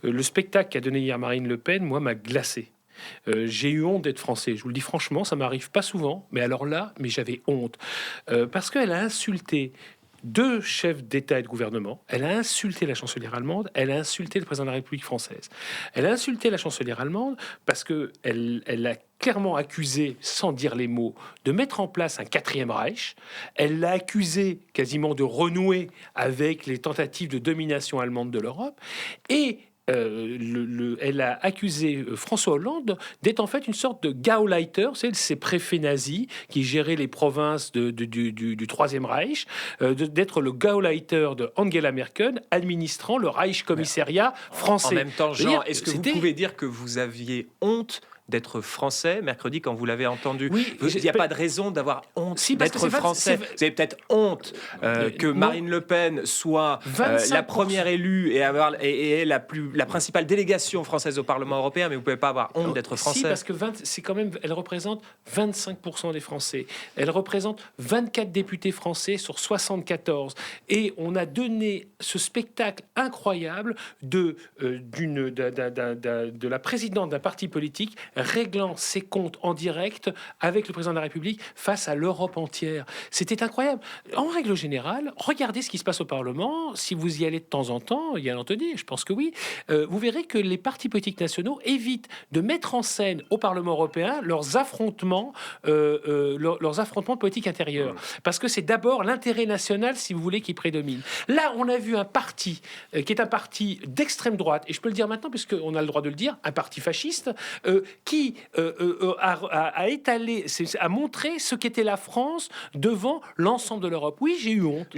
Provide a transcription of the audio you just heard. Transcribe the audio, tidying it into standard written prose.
Le spectacle qu'a donné hier Marine Le Pen, moi, m'a glacé. J'ai eu honte d'être français. Je vous le dis franchement, ça m'arrive pas souvent. Mais alors là, mais j'avais honte. Parce qu'elle a insulté deux chefs d'État et de gouvernement. Elle a insulté la chancelière allemande, elle a insulté le président de la République française. Elle a insulté la chancelière allemande parce que elle a clairement accusé, sans dire les mots, de mettre en place un quatrième Reich. Elle l'a accusé quasiment de renouer avec les tentatives de domination allemande de l'Europe. Et elle a accusé François Hollande d'être en fait une sorte de Gauleiter, c'est ces préfets nazis qui géraient les provinces du Troisième Reich, d'être le Gauleiter de Angela Merkel, administrant le Reich Commissariat français. En même temps, Jean, est-ce que vous C'était... pouvez dire que vous aviez honte d'être français mercredi quand vous l'avez entendu? Oui, il n'y a pas de raison d'avoir honte Si, parce que d'être c'est pas- français. c'est- Vous avez peut-être honte que non. Marine Le Pen soit 25%. la première élue et ait la principale délégation française au Parlement européen, mais vous ne pouvez pas avoir honte d'être français. Si, parce que c'est quand même, elle représente 25% des Français. Elle représente 24 députés français sur 74. Et on a donné ce spectacle incroyable de la présidente d'un parti politique réglant ses comptes en direct avec le président de la République face à l'Europe entière. C'était incroyable. En règle générale, regardez ce qui se passe au Parlement. Si vous y allez de temps en temps, Yann Anthony, je pense que oui, vous verrez que les partis politiques nationaux évitent de mettre en scène au Parlement européen leurs affrontements politiques intérieurs. Parce que c'est d'abord l'intérêt national, si vous voulez, qui prédomine. Là, on a vu un parti qui est un parti d'extrême droite, et je peux le dire maintenant, puisqu'on a le droit de le dire, un parti fasciste, qui a étalé, a montré ce qu'était la France devant l'ensemble de l'Europe. Oui, j'ai eu honte.